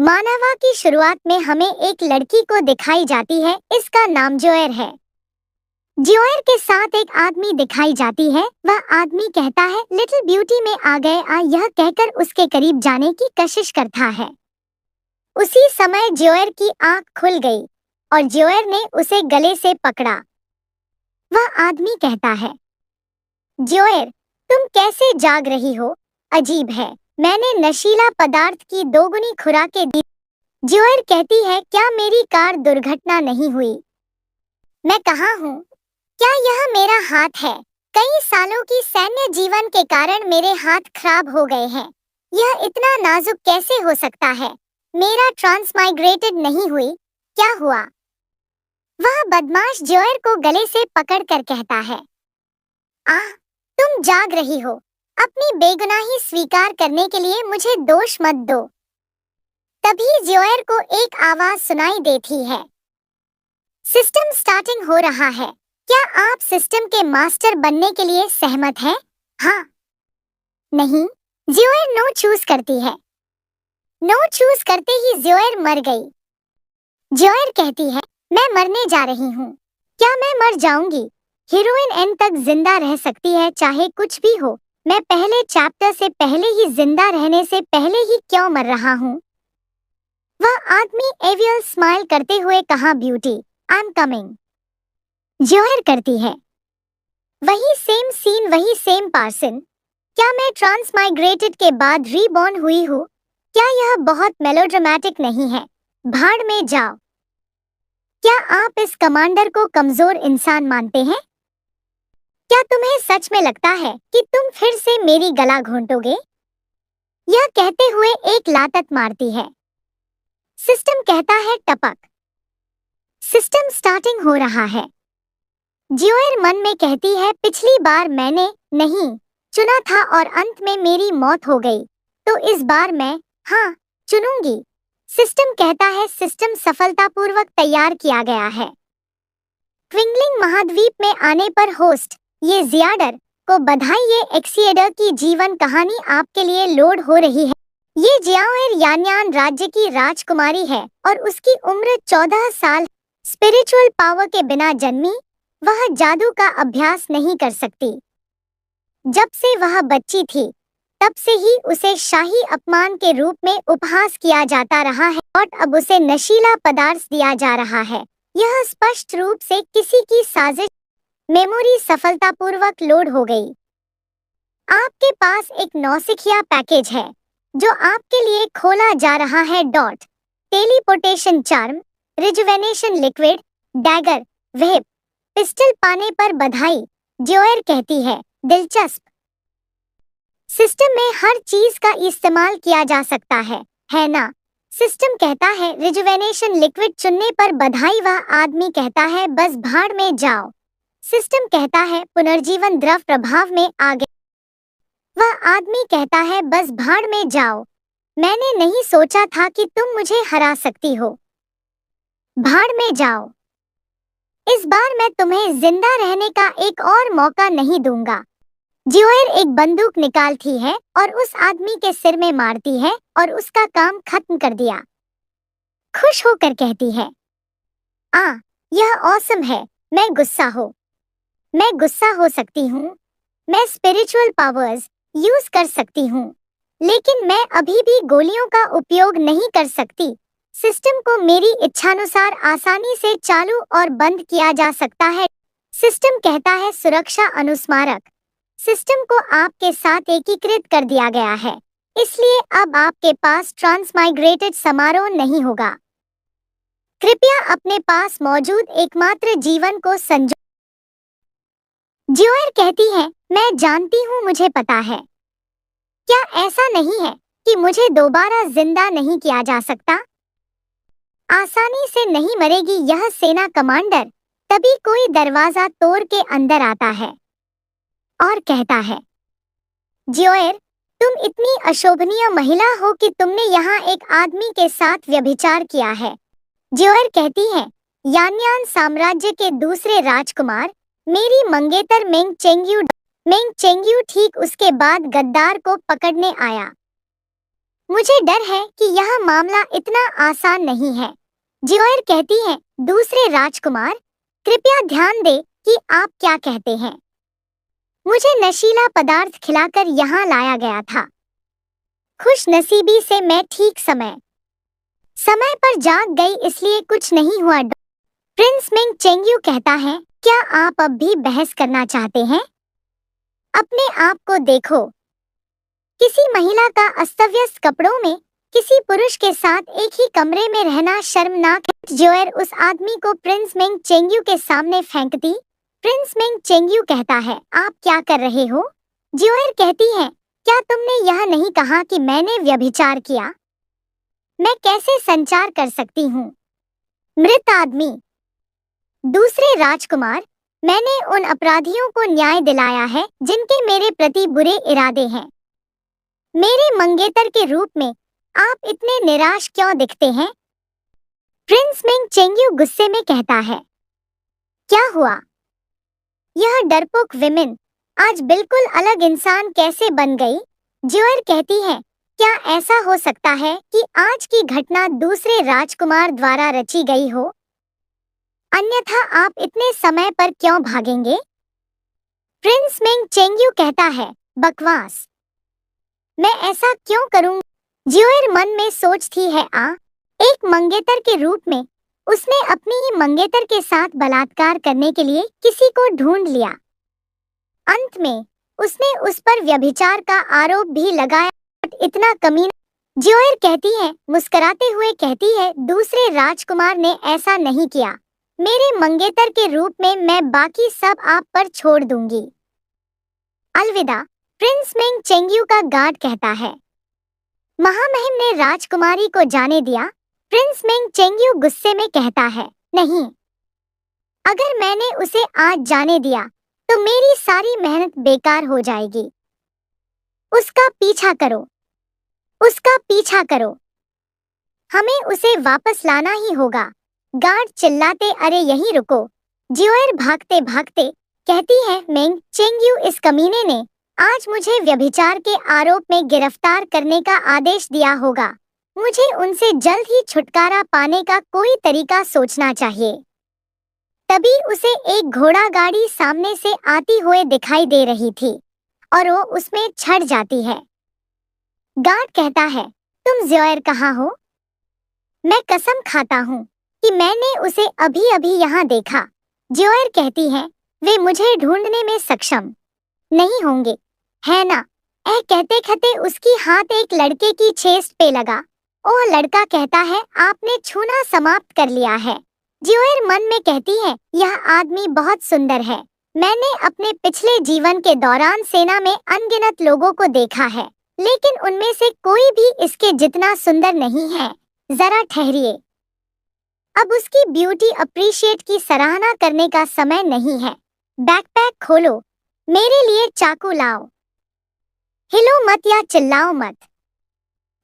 मानवा की शुरुआत में हमें एक लड़की को दिखाई जाती है। इसका नाम जोएर है। जोएर के साथ एक आदमी दिखाई जाती है। वह आदमी कहता है, लिटिल ब्यूटी में आ गए आ, यह कहकर उसके करीब जाने की कोशिश करता है। उसी समय जोएर की आंख खुल गई और जोएर ने उसे गले से पकड़ा। वह आदमी कहता है, जोएर, तुम कैसे जाग रही हो? अजीब है, मैंने नशीला पदार्थ की दोगुनी खुराकें दी। जोएर कहती है, क्या मेरी कार दुर्घटना नहीं हुई? मैं कहाँ हूँ? क्या यह मेरा हाथ है? कई सालों की सैन्य जीवन के कारण मेरे हाथ खराब हो गए हैं। यह इतना नाजुक कैसे हो सकता है? मेरा ट्रांसमाइग्रेटेड नहीं हुई, क्या हुआ? वह बदमाश जोएर को गले से पकड़कर कहता है, आह, तुम जाग रही हो। अपनी बेगुनाही स्वीकार करने के लिए मुझे दोष मत दो। तभी जोएर को एक आवाज सुनाई देती है, सिस्टम स्टार्टिंग हो रहा है। क्या आप सिस्टम के मास्टर बनने के लिए सहमत हैं? हाँ, नहीं? जोएर नो चूज करती है। नो चूज करते ही जोएर मर गई। जोएर कहती है, मैं मरने जा रही हूँ। क्या मैं मर जाऊंगी? हीरोइन एंड तक जिंदा रह सकती है चाहे कुछ भी हो। मैं पहले चैप्टर से पहले ही जिंदा रहने से पहले ही क्यों मर रहा हूँ? वह आदमी एवियल स्माइल करते हुए कहा, ब्यूटी, आई एम कमिंग। जोएर करती है, वही सेम सीन, वही सेम पर्सन। क्या मैं ट्रांसमाइग्रेटेड के बाद रीबॉर्न हुई हूँ? क्या यह बहुत मेलोड्रामेटिक नहीं है? भाड़ में जाओ। क्या आप इस कमांडर को कमजोर इंसान मानते हैं? क्या तुम्हें सच में लगता है कि तुम फिर से मेरी गला घोंटोगे? यह कहते हुए एक लातत मारती है। सिस्टम कहता है, टपक। सिस्टम स्टार्टिंग हो रहा है। जोएर मन में कहती है, पिछली बार मैंने नहीं चुना था और अंत में मेरी मौत हो गई, तो इस बार मैं हाँ चुनूंगी। सिस्टम कहता है, सिस्टम सफलतापूर्वक तैयार किया गया है। क्विंगलिंग महाद्वीप में आने पर होस्ट ये जियाडर को बधाई। ये एक्सिएडर की जीवन कहानी आपके लिए लोड हो रही है। ये जोएर यान्यान राज्य की राजकुमारी है और उसकी उम्र 14 साल। स्पिरिचुअल पावर के बिना जन्मी, वह जादू का अभ्यास नहीं कर सकती। जब से वह बच्ची थी तब से ही उसे शाही अपमान के रूप में उपहास किया जाता रहा है और अब उसे नशीला पदार्थ दिया जा रहा है। यह स्पष्ट रूप से किसी की साजिश। मेमोरी सफलतापूर्वक लोड हो गई। आपके पास एक नौसिखिया पैकेज है जो आपके लिए खोला जा रहा है। Teleportation charm, rejuvenation liquid, dagger, web, pistol पाने पर बधाई। जोएर कहती है, दिलचस्प। सिस्टम में हर चीज का इस्तेमाल किया जा सकता है ना? सिस्टम कहता है, रिजुवेनेशन लिक्विड चुनने पर बधाई। वह आदमी कहता है, बस भाड़ में जाओ। सिस्टम कहता है, पुनर्जीवन द्रव प्रभाव में आ गया। वह आदमी कहता है, बस भाड़ में जाओ। मैंने नहीं सोचा था कि तुम मुझे हरा सकती हो। भाड़ में जाओ। इस बार मैं तुम्हें जिंदा रहने का एक और मौका नहीं दूंगा। जोएर एक बंदूक निकालती है और उस आदमी के सिर में मारती है और उसका काम खत्म कर दिया। खुश होकर कहती है, यह ऑसम है। मैं गुस्सा हो सकती हूँ। मैं स्पिरिचुअल पावर्स यूज कर सकती हूँ, लेकिन मैं अभी भी गोलियों का उपयोग नहीं कर सकती। सिस्टम को मेरी इच्छानुसार आसानी से चालू और बंद किया जा सकता है। सिस्टम कहता है, सुरक्षा अनुस्मारक। सिस्टम को आपके साथ एकीकृत कर दिया गया है, इसलिए अब आपके पास ट्रांसमाइग्रेटेड समारोह नहीं होगा। कृपया अपने पास मौजूद एकमात्र जीवन को संजो। जोएर कहती है, मैं जानती हूँ, मुझे पता है। क्या ऐसा नहीं है कि मुझे दोबारा जिंदा नहीं किया जा सकता? आसानी से नहीं मरेगी यह सेना कमांडर। तभी कोई दरवाजा तोड़ के अंदर आता है और कहता है, जोएर, तुम इतनी अशोभनीय महिला हो कि तुमने यहाँ एक आदमी के साथ व्यभिचार किया है। जोएर कहती है, यान्यान साम्राज्य के दूसरे राजकुमार, मेरी मंगेतर मेंग चेंग्यू ठीक उसके बाद गद्दार को पकड़ने आया। मुझे डर है कि यह मामला इतना आसान नहीं है। ज्योयर कहती है, दूसरे राजकुमार, कृपया ध्यान दे कि आप क्या कहते हैं। मुझे नशीला पदार्थ खिलाकर यहाँ लाया गया था। खुशनसीबी से मैं ठीक समय पर जाग गई, इसलिए कुछ नहीं हुआ। प्रिंस मिंग चेंगयू कहता है, क्या आप अब भी बहस करना चाहते हैं? अपने आप को देखो। किसी महिला का अस्तव्यस्त कपड़ों में किसी पुरुष के साथ एक ही कमरे में रहना शर्मनाक है। ज्योयर उस आदमी को प्रिंस मिंग चेंगयू के सामने फेंकती। प्रिंस मिंग चेंगयू कहता है, आप क्या कर रहे हो? ज्योयर कहती है, क्या तुमने यह नहीं कहा कि मैंने व्यभिचार किया? मैं कैसे संचार कर सकती हूँ? मृत आदमी। दूसरे राजकुमार, मैंने उन अपराधियों को न्याय दिलाया है जिनके मेरे प्रति बुरे इरादे हैं। मेरे मंगेतर के रूप में आप इतने निराश क्यों दिखते हैं? प्रिंस मिंग चेंगयू गुस्से में कहता है, क्या हुआ? यह डरपोक विमेन आज बिल्कुल अलग इंसान कैसे बन गई? ज्योयर कहती है, क्या ऐसा हो सकता है कि आज की घटना दूसरे राजकुमार द्वारा रची गई हो? अन्यथा आप इतने समय पर क्यों भागेंगे? प्रिंस मिंग चेंगयू कहता है, बकवास। मैं ऐसा क्यों करूं? ज्योयर मन में सोचती है, एक मंगेतर के रूप में उसने अपनी ही मंगेतर के साथ बलात्कार करने के लिए किसी को ढूंढ लिया। अंत में उसने उस पर व्यभिचार का आरोप भी लगाया। इतना कमीना। ज्योयर कहती है, मुस्कुराते हुए कहती है, दूसरे राजकुमार ने ऐसा नहीं किया। मेरे मंगेतर के रूप में मैं बाकी सब आप पर छोड़ दूंगी। अलविदा। प्रिंस मिंग चेंगयू का गार्ड कहता है। महामहिम ने राजकुमारी को जाने दिया। प्रिंस मिंग चेंगयू गुस्से में कहता है, नहीं, अगर मैंने उसे आज जाने दिया तो मेरी सारी मेहनत बेकार हो जाएगी। उसका पीछा करो, उसका पीछा करो। हमें उसे वापस लाना ही होगा। गार्ड चिल्लाते, अरे यहीं रुको। ज्योयर भागते भागते कहती है, मिंग चेंगयू इस कमीने ने आज मुझे व्यभिचार के आरोप में गिरफ्तार करने का आदेश दिया होगा। मुझे उनसे जल्द ही छुटकारा पाने का कोई तरीका सोचना चाहिए। तभी उसे एक घोड़ा गाड़ी सामने से आती हुए दिखाई दे रही थी और वो उसमें चढ़ जाती है। गार्ड कहता है, तुम ज्योयर कहाँ हो? मैं कसम खाता हूँ कि मैंने उसे अभी अभी यहाँ देखा। ज्योयर कहती है, वे मुझे ढूंढने में सक्षम नहीं होंगे, है ना? कहते कहते उसकी हाथ एक लड़के की चेस्ट पे लगा। वो लड़का कहता है, आपने छूना समाप्त कर लिया है। ज्योयर मन में कहती है, यह आदमी बहुत सुंदर है। मैंने अपने पिछले जीवन के दौरान सेना में अनगिनत लोगों को देखा है, लेकिन उनमें से कोई भी इसके जितना सुंदर नहीं है। जरा ठहरिए, अब उसकी ब्यूटी अप्रिशिएट की सराहना करने का समय नहीं है। बैकपैक खोलो, मेरे लिए चाकू लाओ। हिलो मत या चिल्लाओ मत।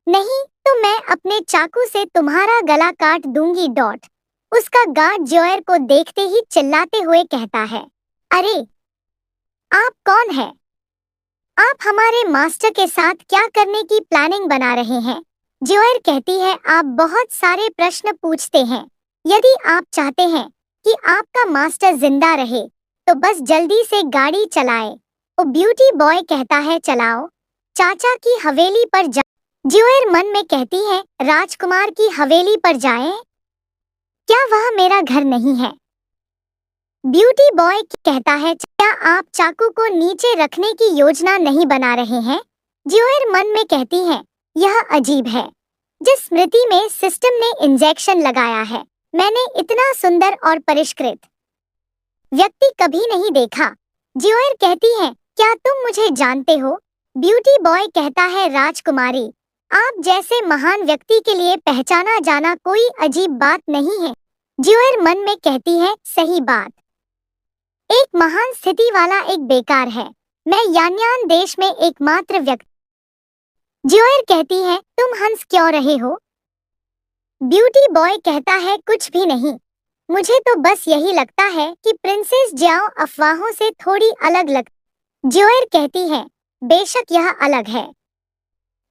नहीं तो मैं अपने चाकू से तुम्हारा गला काट दूंगी। उसका गार्ड ज्योयर को देखते ही चिल्लाते हुए कहता है, अरे आप कौन है? आप हमारे मास्टर के साथ क्या करने की प्लानिंग बना रहे हैं? ज्योयर कहती है, आप बहुत सारे प्रश्न पूछते हैं। यदि आप चाहते हैं कि आपका मास्टर जिंदा रहे तो बस जल्दी से गाड़ी चलाए। वो ब्यूटी बॉय कहता है, चलाओ, चाचा की हवेली पर जा। ज्योयर मन में कहती है, राजकुमार की हवेली पर जाएं? क्या वह मेरा घर नहीं है? ब्यूटी बॉय कहता है, क्या आप चाकू को नीचे रखने की योजना नहीं बना रहे हैं? ज्योयर मन में कहती है, यह अजीब है। जिस स्मृति में सिस्टम ने इंजेक्शन लगाया है, मैंने इतना सुंदर और परिष्कृत व्यक्ति कभी नहीं देखा। ज्योयर कहती है, क्या तुम मुझे जानते हो? ब्यूटी बॉय कहता है, राजकुमारी, आप जैसे महान व्यक्ति के लिए पहचाना जाना कोई अजीब बात नहीं है। ज्योयर मन में कहती है, सही बात। एक महान स्थिति वाला एक बेकार है। मैं यान्यान देश में एकमात्र व्यक्ति। ज्योयर कहती है, तुम हंस क्यों रहे हो? ब्यूटी बॉय कहता है, कुछ भी नहीं। मुझे तो बस यही लगता है कि प्रिंसेस ज्याओ अफवाहों से थोड़ी अलग लग। ज्योयर कहती है, बेशक यह अलग है।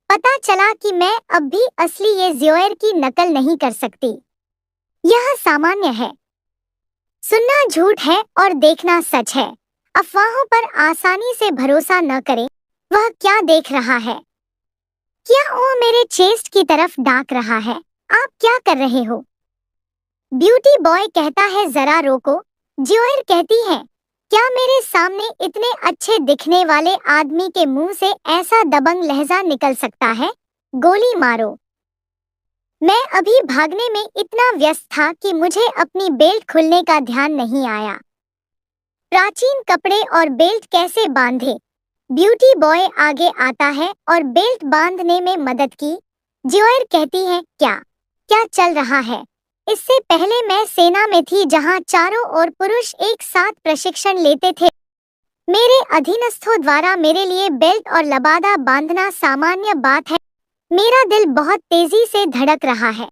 पता चला कि मैं अब भी असली ये ज़ोएर की नकल नहीं कर सकती। यह सामान्य है। सुनना झूठ है और देखना सच है। अफवाहों पर आसानी से भरोसा न करें। वह क्या देख रहा है? क्या वो मेरे चेस्ट की तरफ डांक रहा है? आप क्या कर रहे हो? ब्यूटी बॉय कहता है जरा रोको। ज़ोएर कहती है, क्या मेरे सामने इतने अच्छे दिखने वाले आदमी के मुंह से ऐसा दबंग लहजा निकल सकता है? गोली मारो। मैं अभी भागने में इतना व्यस्त था कि मुझे अपनी बेल्ट खुलने का ध्यान नहीं आया। प्राचीन कपड़े और बेल्ट कैसे बांधे? ब्यूटी बॉय आगे आता है और बेल्ट बांधने में मदद की। ज़ोएर कहती है, क्या क्या चल रहा है? इससे पहले मैं सेना में थी जहां चारों ओर पुरुष एक साथ प्रशिक्षण लेते थे। मेरे अधीनस्थों द्वारा मेरे लिए बेल्ट और लबादा बांधना सामान्य बात है। मेरा दिल बहुत तेजी से धड़क रहा है।